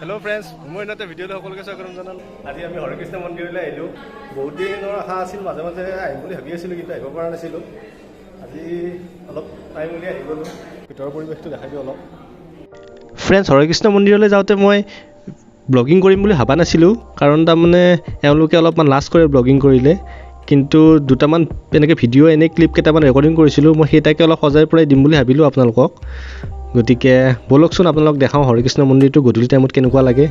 hello friends मैं इनाते video সকলকে স্বাগতম জনালো আজি আমি হৰেকৃষ্ণ মন্দিৰলৈ আহিলো বহুত দিনৰ আশা আছিল মাজে মাজে আহিম বুলি ভাবি আছিলো কিন্তু আহিব পৰা নাছিলো আজি অলপ টাইম উলিয়াই আহি গলো ভিতৰৰ পৰিৱেশটো দেখাই দিও অলপ ফ্ৰেন্ডছ হৰেকৃষ্ণ মন্দিৰলৈ যাওঁতে মই ব্লগিং কৰিম বুলি ভাবা নাছিলো কাৰণ তাৰ মানে এওঁলোকে অলপমান লাজ কৰে ব্লগিং কৰিলে কিন্তু দুটামান এনেকৈ ভিডিঅ' এনে ক্লিপ কেইটামান ৰেকৰ্ডিং কৰিছিলো মই সেইটাকে অলপ সজাই পৰাই দিম বুলি ভাবিলো আপোনালোকক গতিকে বলকচোন আপোনালোক দেখাও হৰেকৃষ্ণ মন্দিৰটো গধূলি টাইমত কেনেকুৱা লাগে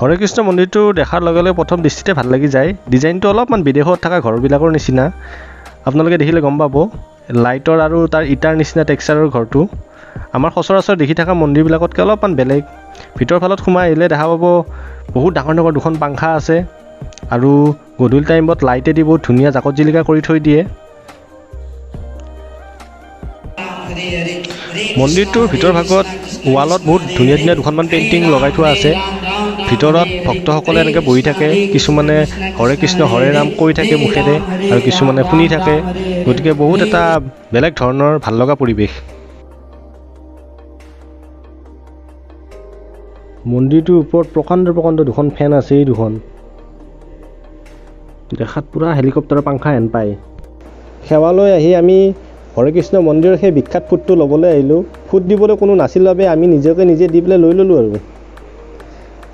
হৰেকৃষ্ণ মন্দিৰটো দেখাৰ লগে লগে প্ৰথম দৃষ্টিতে ভাল লাগি যায় ডিজাইনটো অলপমান বিদেশত থকা ঘৰবিলাকৰ নিচিনা আপোনালোকে দেখিলে গম পাব লাইটৰ আৰু তাৰ ইটাৰ নিচিনা টেক্সচাৰৰ ঘৰটো আমাৰ সচৰাচৰ দেখি থকা মন্দিৰবিলাকতকৈ অলপমান বেলেগ ভিতৰ ফালত সোমাই আহিলে দেখা পাব বহুত ডাঙৰ ডাঙৰ দুখন পাংখা আছে আৰু গধূলি টাইমত লাইটেদি বহুত ধুনীয়া জাকত জিলিকা কৰি থৈ দিয়ে মন্দিৰটোৰ ভিতৰ ভাগত ৱালত বহুত ধুনীয়া ধুনীয়া দুখনমান পেইণ্টিং লগাই থোৱা আছে ভিতৰত ভক্তসকলে এনেকৈ বহি থাকে কিছুমানে হৰে কৃষ্ণ হৰে ৰাম কৈ থাকে মুখেৰে আৰু কিছুমানে শুনি থাকে গতিকে বহুত এটা বেলেগ ধৰণৰ ভাল লগা পৰিৱেশ মন্দিৰটোৰ ওপৰত প্ৰকাণ্ড প্ৰকাণ্ড দুখন ফেন আছে এই দুখন দেখাত পুৰা হেলিকপ্টাৰৰ পাংখা হেন পায় সেৱালৈ আহি আমি হৰেকৃষ্ণ মন্দিৰৰ সেই বিখ্যাত ফুটটো ল'বলৈ আহিলোঁ ফুট দিবলৈ কোনো নাছিল বাবে আমি নিজকে নিজে দি পেলাই লৈ ল'লোঁ আৰু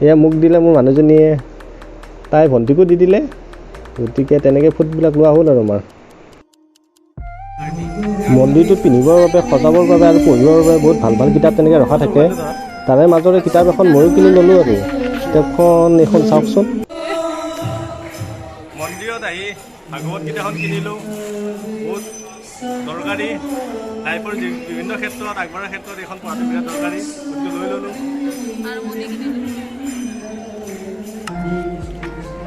এয়া মোক দিলে মোৰ মানুহজনীয়ে তাই ভণ্টিকো দি দিলে গতিকে তেনেকৈ ফুটবিলাক লোৱা হ'ল আৰু আমাৰ মন্দিৰটোত পিন্ধিবৰ বাবে সজাবৰ বাবে আৰু পঢ়িবৰ বাবে বহুত ভাল ভাল কিতাপ তেনেকৈ ৰখা থাকে তাৰে মাজৰে কিতাপ এখন ময়ো কিনি ল'লোঁ আৰু কিতাপখন এইখন চাওকচোন মন্দিৰত আহি ভাগৱত গীতাখন কিনিলোঁ বহুত দৰকাৰী লাইফৰ বিভিন্ন ক্ষেত্ৰত আগবঢ়াৰ ক্ষেত্ৰত এইখন পঢ়াটো বিৰাট দৰকাৰী গতিকে লৈ ল'লোঁ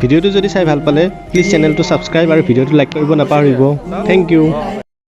ভিডিঅ'টো যদি চাই ভাল পালে প্লিজ চেনেলটো ছাবস্ক্ৰাইব আৰু ভিডিঅ'টো লাইক কৰিব নাপাহৰিব থেংক ইউ